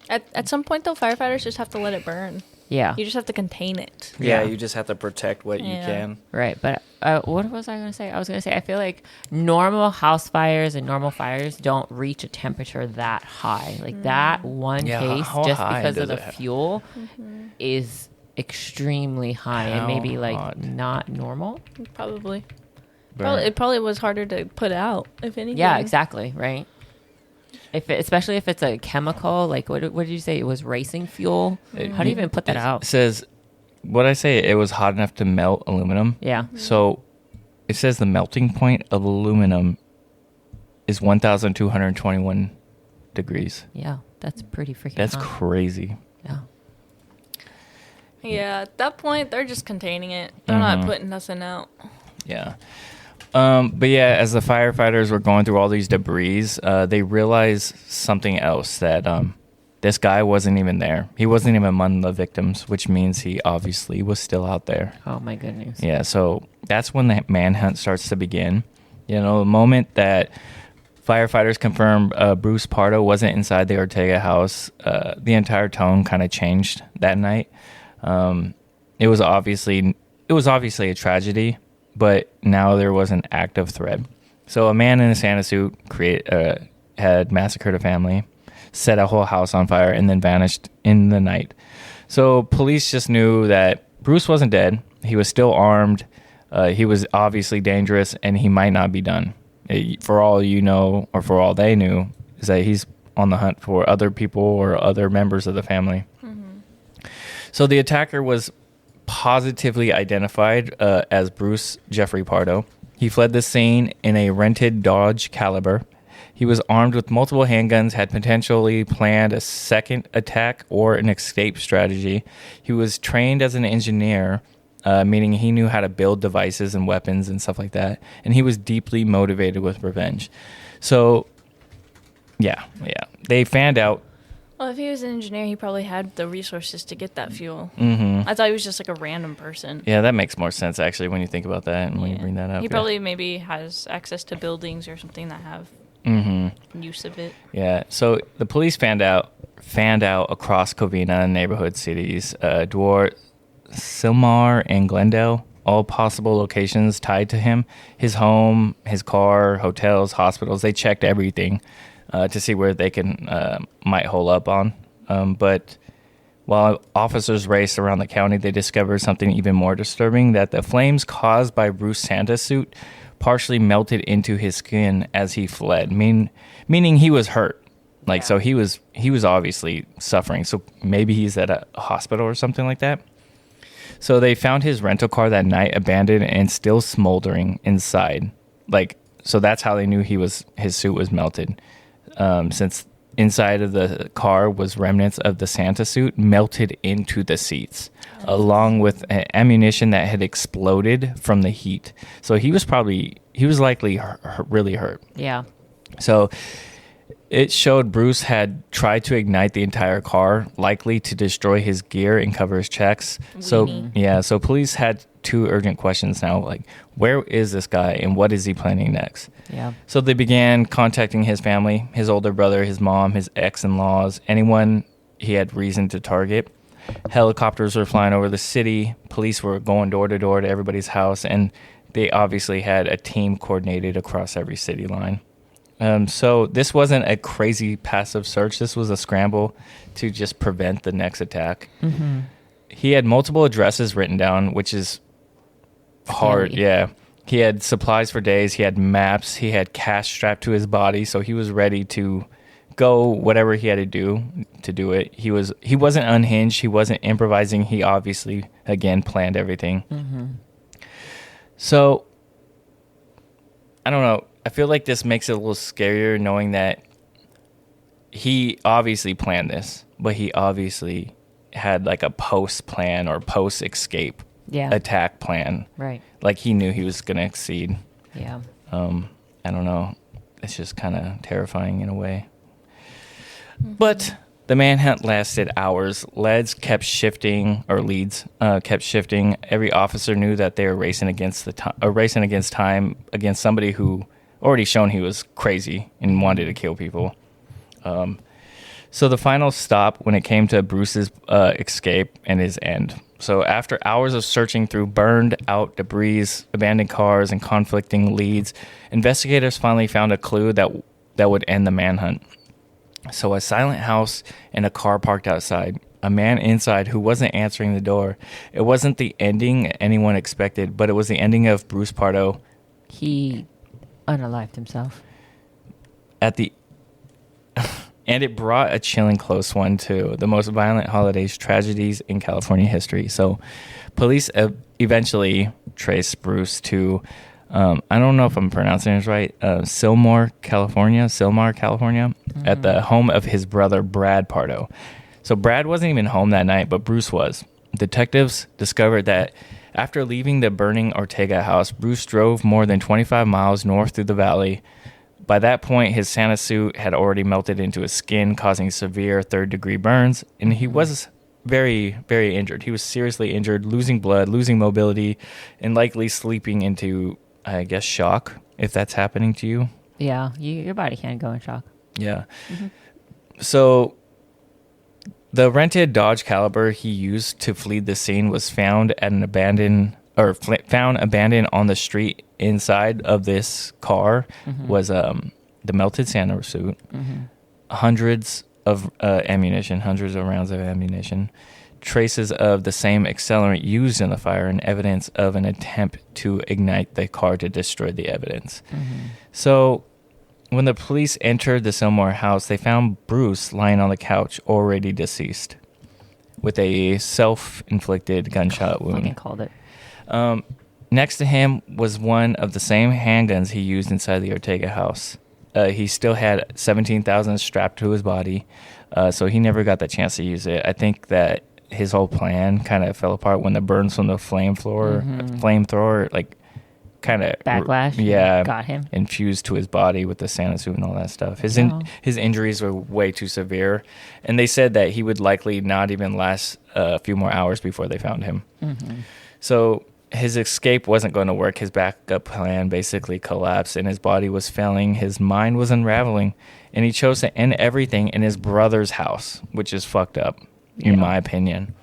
At some point, though, firefighters just have to let it burn. Yeah. You just have to contain it. Yeah, you just have to protect what you can. Right, but what was I going to say? I was going to say, I feel like normal house fires and normal fires don't reach a temperature that high. Like that one case, just because of the fuel, is extremely high and maybe not normal. Probably. It probably was harder to put out, if anything. Yeah, exactly, right? Especially if it's a chemical, what did you say? It was racing fuel? How do you even put that out? It says, what I say, it was hot enough to melt aluminum. Yeah. So it says the melting point of aluminum is 1,221 degrees. Yeah, that's pretty freaking That's hot. Crazy. Yeah. Yeah, at that point, they're just containing it. They're not putting nothing out. Yeah. But yeah, as the firefighters were going through all these debris, they realized something else, that this guy wasn't even there. He wasn't even among the victims, which means he obviously was still out there. Oh, my goodness. Yeah, so that's when the manhunt starts to begin. The moment that firefighters confirmed Bruce Pardo wasn't inside the Ortega house, the entire tone kind of changed that night. It was obviously a tragedy, but now there was an active threat. So a man in a Santa suit had massacred a family, set a whole house on fire, and then vanished in the night. So police just knew that Bruce wasn't dead. He was still armed. He was obviously dangerous, and he might not be done. For all you know, or for all they knew, is that he's on the hunt for other people or other members of the family. Mm-hmm. So the attacker was positively identified as Bruce Jeffrey Pardo. He fled the scene in a rented Dodge Caliber. He was armed with multiple handguns, had potentially planned a second attack or an escape strategy. He was trained as an engineer, meaning he knew how to build devices and weapons and stuff like that. And he was deeply motivated with revenge. So, yeah. They fanned out. Well, if he was an engineer, he probably had the resources to get that fuel. Mm-hmm. I thought he was just like a random person. Yeah, that makes more sense, actually, when you think about that and when you bring that up. He probably maybe has access to buildings or something that have use of it. Yeah, so the police fanned out across Covina and neighborhood cities. Sylmar and Glendale, all possible locations tied to him. His home, his car, hotels, hospitals, they checked everything to see where they might hole up on. But while officers raced around the county, they discovered something even more disturbing, that the flames caused by Bruce Santa's suit partially melted into his skin as he fled, meaning he was hurt. Like, so he was obviously suffering. So maybe he's at a hospital or something like that. So they found his rental car that night abandoned and still smoldering inside. Like, so that's how they knew his suit was melted. Since inside of the car was remnants of the Santa suit melted into the seats, along with ammunition that had exploded from the heat. So he was likely really hurt. Yeah. So it showed Bruce had tried to ignite the entire car, likely to destroy his gear and cover his checks. So police had two urgent questions now, like, where is this guy and what is he planning next? Yeah. So they began contacting his family, his older brother, his mom, his ex-in-laws, anyone he had reason to target. Helicopters were flying over the city. Police were going door to door to everybody's house, and they obviously had a team coordinated across every city line. So this wasn't a crazy passive search. This was a scramble to just prevent the next attack. Mm-hmm. He had multiple addresses written down, which is hard. Yeah. He had supplies for days. He had maps. He had cash strapped to his body. So he was ready to go whatever he had to do it. He wasn't unhinged. He wasn't improvising. He obviously, again, planned everything. Mm-hmm. So I don't know. I feel like this makes it a little scarier knowing that he obviously planned this, but he obviously had like a post plan or post escape attack plan. Right. Like he knew he was going to exceed. Yeah. I don't know. It's just kind of terrifying in a way. Mm-hmm. But the manhunt lasted hours. Leads kept shifting. Every officer knew that they were racing against time against somebody who already shown he was crazy and wanted to kill people. So the final stop when it came to Bruce's escape and his end. So after hours of searching through burned out debris, abandoned cars, and conflicting leads, investigators finally found a clue that would end the manhunt. So a silent house and a car parked outside. A man inside who wasn't answering the door. It wasn't the ending anyone expected, but it was the ending of Bruce Pardo. He unalived himself. And it brought a chilling close one to the most violent holidays tragedies in California history. So police eventually traced Bruce to, I don't know if I'm pronouncing this right, Sylmar, California, mm-hmm. at the home of his brother, Brad Pardo. So Brad wasn't even home that night, but Bruce was. Detectives discovered that after leaving the burning Ortega house, Bruce drove more than 25 miles north through the valley. By that point, his Santa suit had already melted into his skin, causing severe third-degree burns, and he was very, very injured. He was seriously injured, losing blood, losing mobility, and likely sleeping into, I guess, shock, if that's happening to you. Yeah, your body can go in shock. Yeah. Mm-hmm. So the rented Dodge Caliber he used to flee the scene was found at an abandoned on the street. Inside of this car mm-hmm. was the melted Santa suit, mm-hmm. hundreds of rounds of ammunition, traces of the same accelerant used in the fire, and evidence of an attempt to ignite the car to destroy the evidence. Mm-hmm. So when the police entered the Sylmar house, they found Bruce lying on the couch, already deceased, with a self-inflicted gunshot wound. Fucking called it. Next to him was one of the same handguns he used inside the Ortega house. He still had 17,000 strapped to his body, so he never got the chance to use it. I think that his whole plan kind of fell apart when the burns from the flamethrower, like, kind of backlash. Got him. Infused to his body with the Santa suit and all that stuff. His injuries were way too severe, and they said that he would likely not even last a few more hours before they found him. Mm-hmm. So his escape wasn't going to work. His backup plan basically collapsed, and his body was failing. His mind was unraveling, and he chose to end everything in his brother's house, which is fucked up, in my opinion.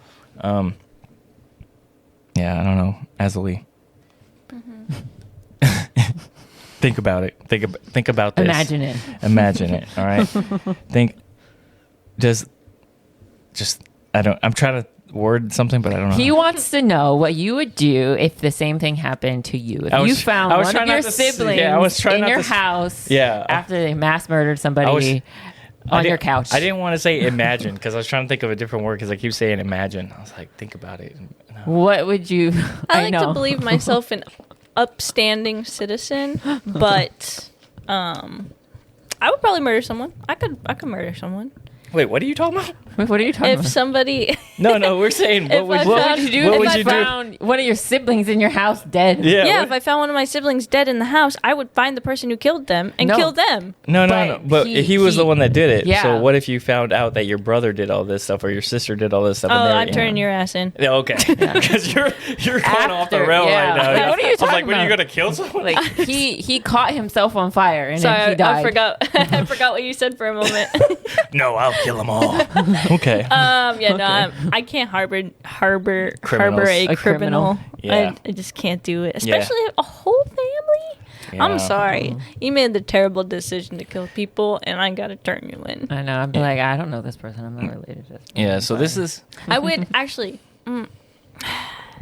Yeah, I don't know. Azzilee. Think about it. Think about this. Imagine it. All right. Think. Just. I'm trying to word something, but I don't know. He wants to know what you would do if the same thing happened to you. If you found one of your siblings in your house after they mass murdered somebody on your couch. I didn't want to say imagine because I was trying to think of a different word because I keep saying imagine. I was like, think about it. No. What would you... I like to believe myself an upstanding citizen, but I would probably murder someone. I could murder someone. Wait, what are you talking about? What are you talking about? If somebody... No, we're saying what would you do if you found one of your siblings in your house dead? Yeah, if I found one of my siblings dead in the house, I would find the person who killed them and kill them. No. But he was the one that did it. Yeah. So what if you found out that your brother did all this stuff or your sister did all this stuff? I'm turning your ass in. Yeah, okay. Because you're going off the rail right now. Like, what are you talking about? When are you going to kill someone? Like he caught himself on fire and then he died. I forgot what you said for a moment. No, I'll kill them all. Okay. I can't harbor a criminal. Yeah. I just can't do it, especially a whole family. Yeah. I'm sorry, you made the terrible decision to kill people, and I gotta turn you in. I know. I'm like, I don't know this person. I'm not related to this person. Yeah. So this is. I would actually.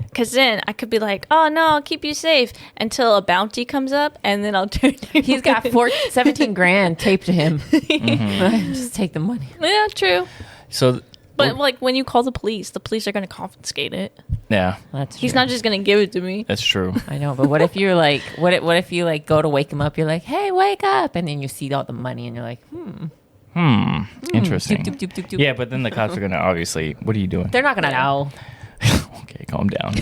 Because then I could be like, oh, no, I'll keep you safe until a bounty comes up, and then I'll turn you. He's got 17 grand taped to him. Just take the money. Yeah, true. So, but like when you call the police are going to confiscate it. Yeah, that's true. He's not just going to give it to me. That's true. I know, but what if you're like, what if you like go to wake him up? You're like, hey, wake up, and then you see all the money, and you're like, interesting. Doop, doop, doop, doop, doop. Yeah, but then the cops are going to obviously. What are you doing? They're not going to know. Okay, calm down.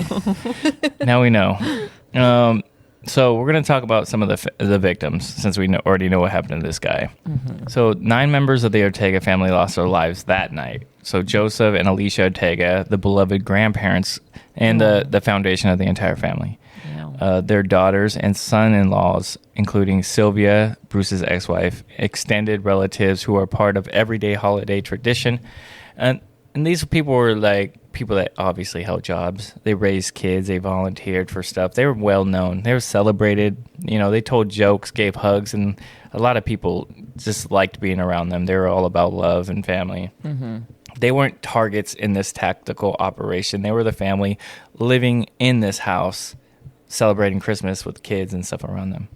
Now we know. So we're going to talk about some of the victims since we already know what happened to this guy. Mm-hmm. So 9 members of the Ortega family lost their lives that night. So Joseph and Alicia Ortega, the beloved grandparents and the foundation of the entire family. Yeah. Their daughters and son-in-laws, including Sylvia, Bruce's ex-wife, extended relatives who are part of everyday holiday tradition. And these people were like people that obviously held jobs. They raised kids. They volunteered for stuff. They were well known. They were celebrated. They told jokes, gave hugs, and a lot of people just liked being around them. They were all about love and family. Mm-hmm. They weren't targets in this tactical operation. They were the family living in this house, celebrating Christmas with kids and stuff around them.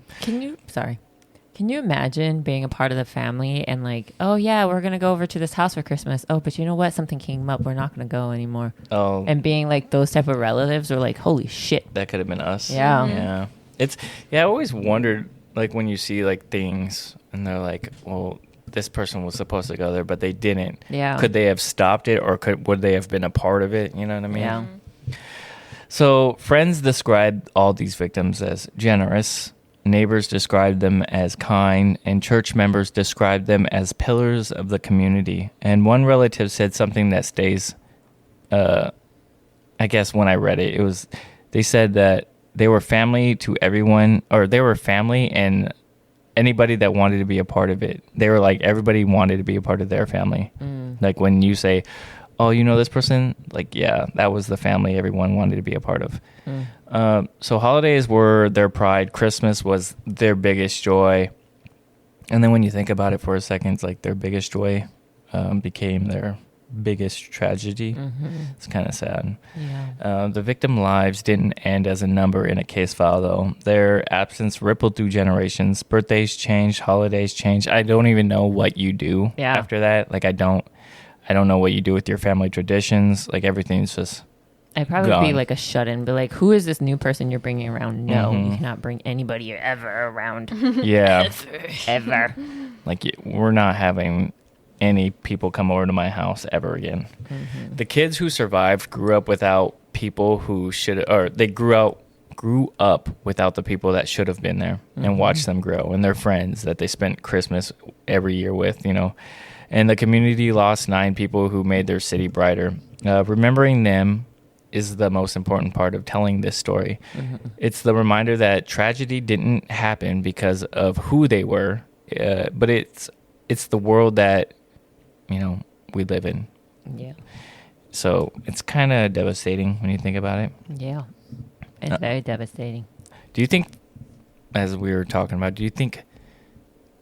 Can you imagine being a part of the family and like, oh yeah, we're going to go over to this house for Christmas. Oh, but you know what? Something came up. We're not going to go anymore. Oh. And being like those type of relatives are like, holy shit. That could have been us. Yeah. Yeah. I always wondered like when you see like things and they're like, well, this person was supposed to go there, but they didn't. Yeah. Could they have stopped it or would they have been a part of it? You know what I mean? Yeah. So friends described all these victims as generous. Neighbors described them as kind, and church members described them as pillars of the community. And one relative said something that stays, I guess when I read it, they said that they were family to everyone, or they were family and anybody that wanted to be a part of it. They were like, everybody wanted to be a part of their family. Like when you say, oh, you know this person? Like, yeah, that was the family everyone wanted to be a part of. So holidays were their pride. Christmas was their biggest joy. And then when you think about it for a second, it's like their biggest joy became their biggest tragedy. Mm-hmm. It's kind of sad. Yeah. The victim lives didn't end as a number in a case file, though. Their absence rippled through generations. Birthdays changed. Holidays changed. I don't even know what you do after that. Like, I don't know what you do with your family traditions. Like, everything's just I'd probably be like a shut-in. Be like, who is this new person you're bringing around? No, you cannot bring anybody ever around. Yeah. Ever. Like, we're not having any people come over to my house ever again. Mm-hmm. The kids who survived grew up without people who should, or they grew up without the people that should have been there and watched them grow, and their friends that they spent Christmas every year with, And the community lost 9 people who made their city brighter. Remembering them is the most important part of telling this story. Mm-hmm. It's the reminder that tragedy didn't happen because of who they were, but it's the world that we live in. Yeah. So it's kind of devastating when you think about it. Yeah. It's very devastating. Do you think, as we were talking about,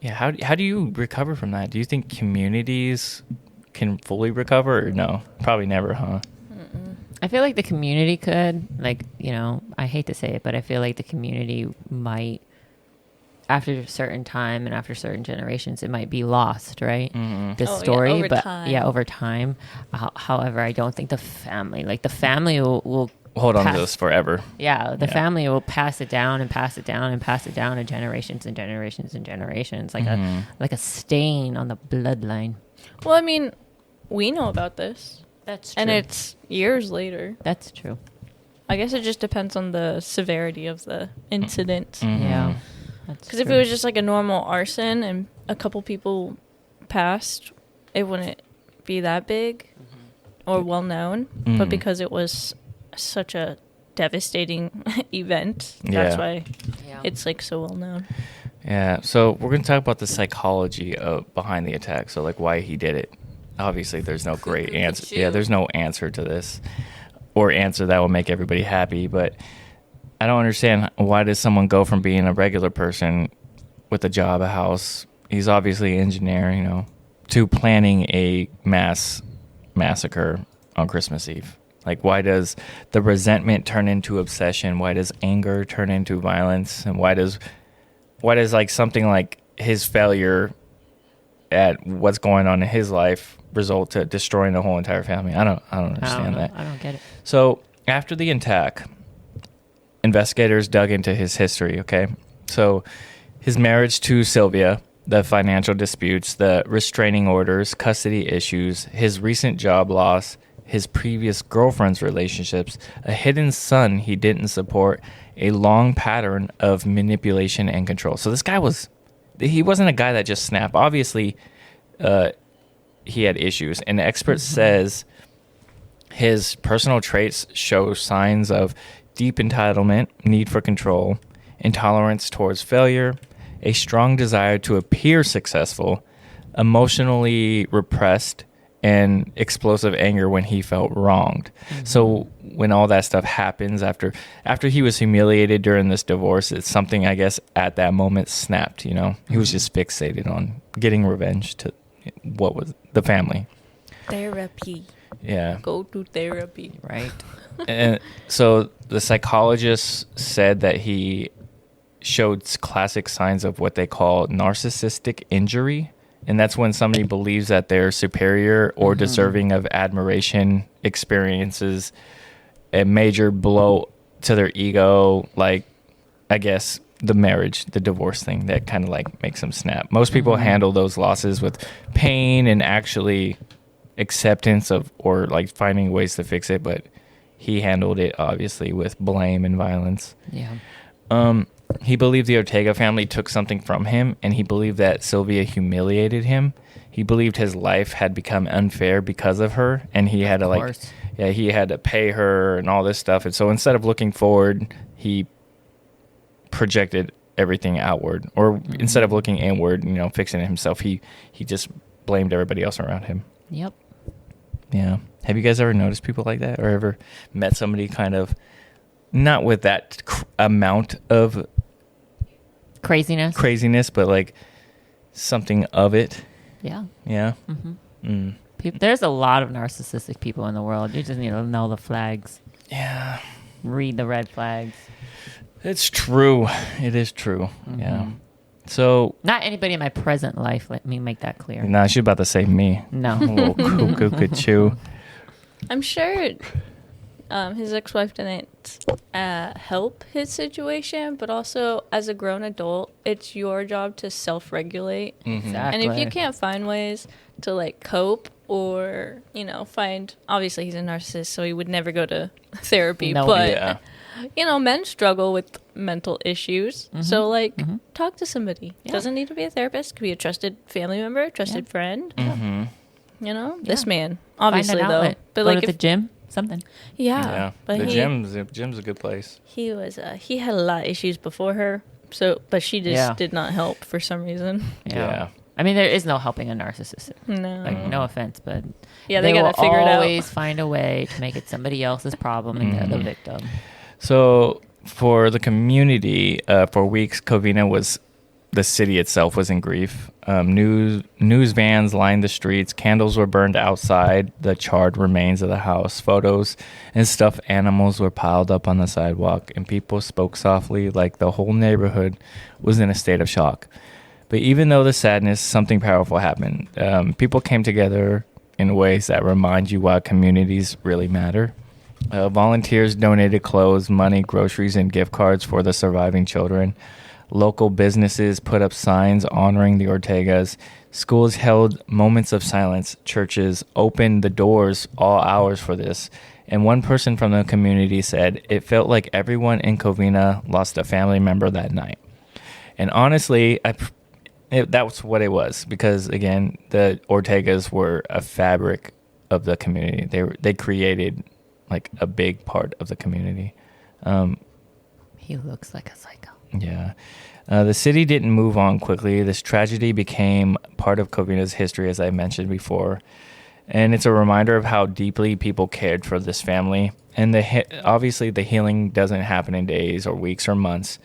how do you recover from that? Do you think communities can fully recover, or no? Probably never, huh? I feel like the community could, like, I hate to say it, but I feel like the community might, after a certain time and after certain generations, it might be lost, right? Mm-hmm. The story, over but time. over time. However, I don't think the family will hold on to this forever. Yeah, the family will pass it down and pass it down and pass it down to generations and generations and generations, like a stain on the bloodline. Well, I mean, we know about this. That's true. And it's years later. That's true. I guess it just depends on the severity of the incident. Mm-hmm. Yeah. Because if it was just like a normal arson and a couple people passed, it wouldn't be that big or well known. Mm-hmm. But because it was such a devastating event, that's why it's like so well known. Yeah. So we're going to talk about the psychology of behind the attack. So like why he did it. Obviously, there's no great answer. Yeah, there's no answer to this or answer that will make everybody happy. But I don't understand, why does someone go from being a regular person with a job, a house, he's obviously an engineer, to planning a mass massacre on Christmas Eve? Like, why does the resentment turn into obsession? Why does anger turn into violence? And why does like something like his failure at what's going on in his life result to destroying the whole entire family? I don't understand that. I don't get it. So after the attack, investigators dug into his history. Okay, so his marriage to Sylvia, the financial disputes, the restraining orders, custody issues, his recent job loss, his previous girlfriend's relationships, a hidden son he didn't support, a long pattern of manipulation and control. So this guy he wasn't a guy that just snapped. Obviously, he had issues. And the expert says his personal traits show signs of deep entitlement, need for control, intolerance towards failure, a strong desire to appear successful, emotionally repressed, and explosive anger when he felt wronged. Mm-hmm. So when all that stuff happens after he was humiliated during this divorce, it's something, I guess, at that moment snapped, He was just fixated on getting revenge to what was the family. Therapy. Yeah. Go to therapy. Right. And so the psychologist said that he showed classic signs of what they call narcissistic injury. And that's when somebody believes that they're superior or deserving of admiration, experiences a major blow to their ego, like, I guess, the marriage, the divorce thing that kind of like makes them snap. Most people handle those losses with pain and actually acceptance of, or like finding ways to fix it, but he handled it obviously with blame and violence. Yeah. He believed the Ortega family took something from him, and he believed that Sylvia humiliated him. He believed his life had become unfair because of her, and he had to he had to pay her and all this stuff. And so instead of looking forward, he projected everything outward, or instead of looking inward, fixing it himself, he just blamed everybody else around him. Yep. Yeah. Have you guys ever noticed people like that, or ever met somebody kind of not with that amount of craziness, but like something of it? Yeah. Yeah. There's a lot of narcissistic people in the world. You just need to know the flags. Yeah. Read the red flags. It's true. It is true. Yeah. So not anybody in my present life. Let me make that clear. Nah, she's about to say me. No. A little cuckoo. I'm sure his ex-wife didn't help his situation, but also as a grown adult, it's your job to self-regulate. Exactly. And if you can't find ways to like cope or, find, obviously he's a narcissist, so he would never go to therapy, but men struggle with mental issues. So talk to somebody. Yeah. Doesn't need to be a therapist. Could be a trusted family member, trusted friend. This man, obviously though, but go to the gym. Something. Yeah. But the gym's a good place. He was he had a lot of issues before her, but she just did not help for some reason. Yeah. I mean, there is no helping a narcissist. No. Like, no offense, but they gotta figure it out. They always find a way to make it somebody else's problem and they're the victim. So for the community, for weeks, Covina the city itself was in grief. News vans lined the streets. Candles were burned outside the charred remains of the house. Photos and stuffed animals were piled up on the sidewalk, and people spoke softly like the whole neighborhood was in a state of shock. But even though the sadness, something powerful happened. People came together in ways that remind you why communities really matter. Volunteers donated clothes, money, groceries, and gift cards for the surviving children. Local businesses put up signs honoring the Ortegas. Schools held moments of silence. Churches opened the doors all hours for this. And one person from the community said, it felt like everyone in Covina lost a family member that night. And honestly, that's what it was. Because, again, the Ortegas were a fabric of the community. They created, like, a big part of the community. He looks like a psycho. Yeah. The city didn't move on quickly. This tragedy became part of Covina's history, as I mentioned before. And it's a reminder of how deeply people cared for this family. And obviously the healing doesn't happen in days or weeks or months.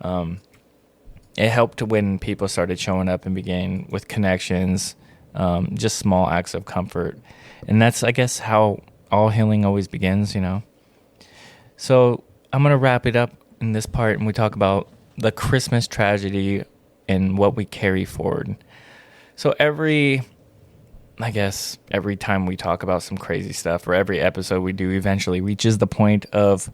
It helped when people started showing up and began with connections, just small acts of comfort. And that's, I guess, how all healing always begins, you know. So I'm going to wrap it up in this part, and we talk about the Christmas tragedy and what we carry forward. So every time we talk about some crazy stuff, or every episode we do eventually reaches the point of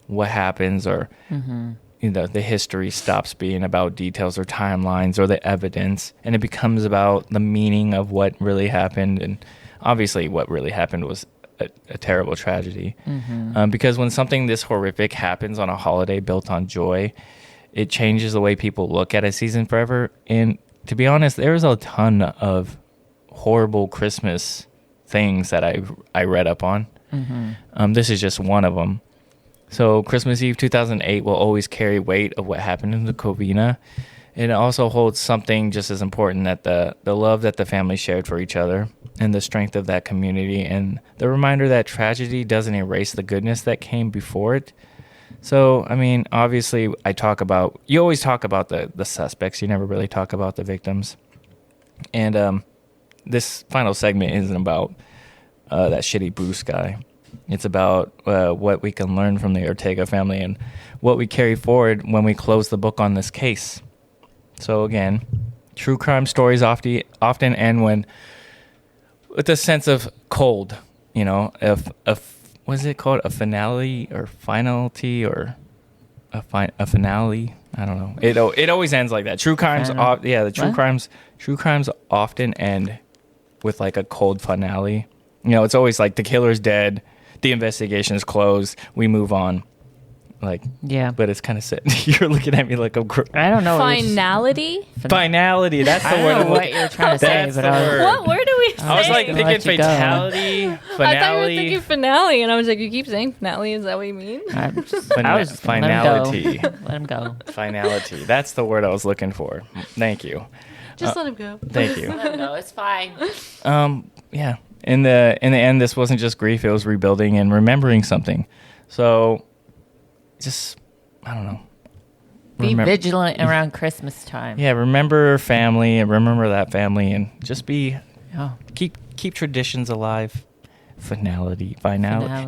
what happens, or the history stops being about details or timelines or the evidence, and it becomes about the meaning of what really happened. And obviously what really happened was a terrible tragedy. Because when something this horrific happens on a holiday built on joy, it changes the way people look at a season forever. And to be honest, there's a ton of horrible Christmas things that I read up on. This is just one of them. So Christmas Eve 2008 will always carry weight of what happened in the Covina. It also holds something just as important, that the love that the family shared for each other and the strength of that community, and the reminder that tragedy doesn't erase the goodness that came before it. So, I mean, obviously you always talk about the suspects. You never really talk about the victims. And this final segment isn't about that shitty Bruce guy. It's about what we can learn from the Ortega family and what we carry forward when we close the book on this case. So again, true crime stories often end with a sense of cold, you know, what is it called? A finale or finality or a finale? I don't know. It always ends like that. True crimes, true crimes often end with like a cold finale. You know, it's always like the killer's dead, the investigation is closed, we move on. Like, yeah, but it's kind of sad. You're looking at me like I'm. I don't know. Finality. Finality. That's the word. I don't know what you're trying to say, but what word do we say? I was like thinking fatality. Finale. I thought you were thinking finale, and I was like, you keep saying finale. Is that what you mean? Finality. Let him go. Finality. That's the word I was looking for. Thank you. Just let him go. Thank you. Let him go. It's fine. Yeah. In the end, this wasn't just grief. It was rebuilding and remembering something. So. Just, I don't know. Be vigilant around Christmas time. Yeah, remember family and remember that family, and just keep traditions alive. Finality.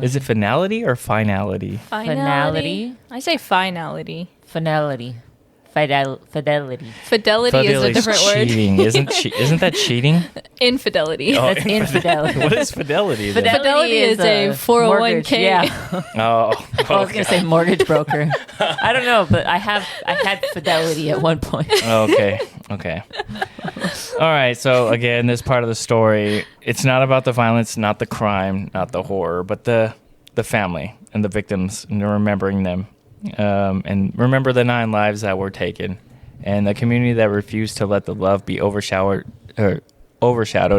Is it finality or finality? Finality. I say finality. Finality. Fidelity. Fidelity is a different cheating. word. Isn't that cheating? Infidelity. Oh, that's infidelity. What is fidelity? Fidelity is a 401k. Yeah. Oh. Okay. I was gonna say mortgage broker. I don't know, but I had fidelity at one point. Okay. All right. So again, this part of the story, it's not about the violence, not the crime, not the horror, but the family and the victims and remembering them. And remember the 9 lives that were taken, and the community that refused to let the love be overshadowed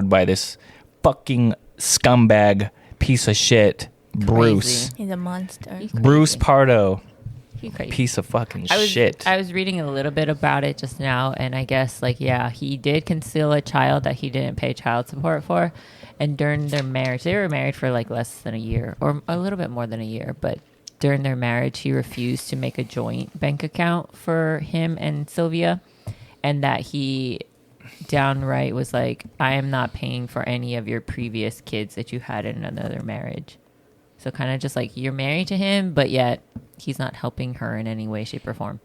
by this fucking scumbag piece of shit, Bruce. He's a monster. Bruce Pardo. He crazy. Piece of fucking shit. I was reading a little bit about it just now, and I guess he did conceal a child that he didn't pay child support for, and during their marriage, they were married for like less than a year or a little bit more than a year, but during their marriage, he refused to make a joint bank account for him and Sylvia, and that he downright was like, I am not paying for any of your previous kids that you had in another marriage. So kind of just like, you're married to him, but yet he's not helping her in any way, shape, or form.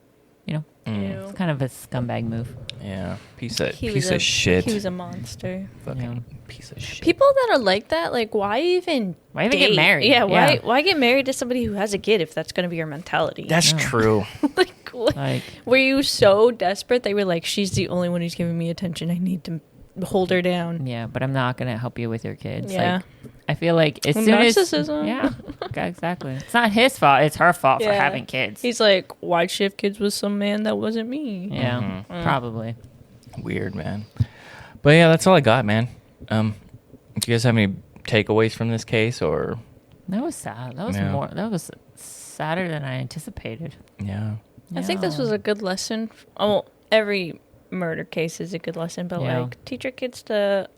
You know? It's kind of a scumbag move. Yeah. Piece of shit. He was a monster. Fucking piece of shit. People that are like that, like, why even get married? Yeah, why get married to somebody who has a kid if that's going to be your mentality? That's true. Like, were you so desperate that you were like, she's the only one who's giving me attention, I need to hold her down? Yeah, but I'm not going to help you with your kids. Yeah. Like, I feel like as soon narcissism. Yeah, exactly. It's not his fault. It's her fault for having kids. He's like, why'd she have kids with some man that wasn't me? Yeah, probably. Weird, man. But yeah, that's all I got, man. Do you guys have any takeaways from this case, or? That was sad. That was sadder than I anticipated. Yeah. I think this was a good lesson. Oh, every murder case is a good lesson, but like, teach your kids to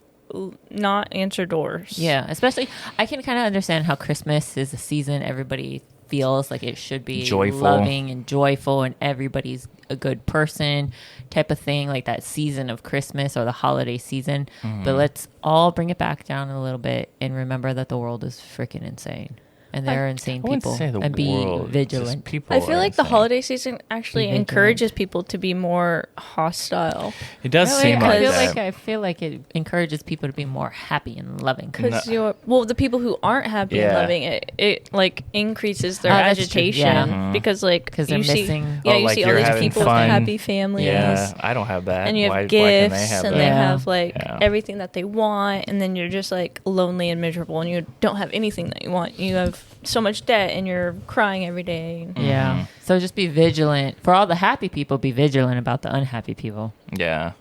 not answer doors. Yeah, especially I can kind of understand how Christmas is a season everybody feels like it should be joyful, loving and joyful, and everybody's a good person type of thing, like that season of Christmas or the holiday season. But let's all bring it back down a little bit and remember that the world is freaking insane. And there are insane people. And be vigilant. I feel like the holiday season actually encourages people to be more hostile. It does seem like that. I feel like it encourages people to be more happy and loving. Because the people who aren't happy and loving, it like increases their agitation. Because they're missing. Yeah, you see all these people with happy families. Yeah, I don't have that. And you have gifts, and they have like everything that they want, and then you're just like lonely and miserable, and you don't have anything that you want. You have so much debt and you're crying every day. Yeah. So just be vigilant. For all the happy people, be vigilant about the unhappy people. Yeah.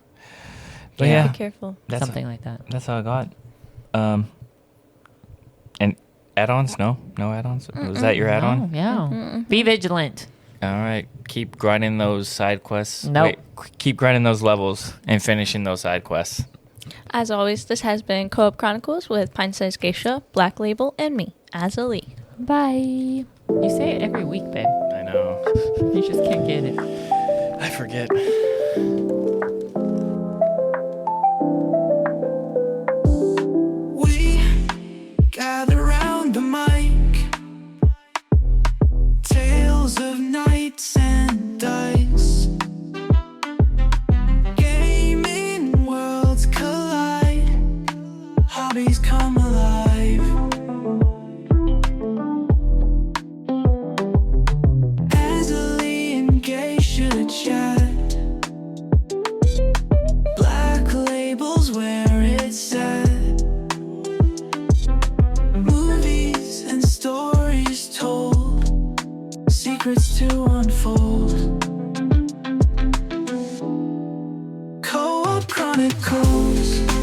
But yeah. Be careful. Something like that. That's all I got. And add-ons? No add-ons? Was that your add-on? No, yeah. Be vigilant. All right. Keep grinding those side quests. Nope. Keep grinding those levels and finishing those side quests. As always, this has been Co-op Chronicles with Pint-Sized Geisha, Blacklabel, and me, Azzilee. Bye. You say it every week, babe. I know. You just can't get it. I forget. We gather round the mic, tales of knights and dice, gaming worlds collide, hobbies come alive. Azzilee and Geisha chat, Blacklabel's where it's at, movies and stories told, secrets to unfold. Co-op Chronicles.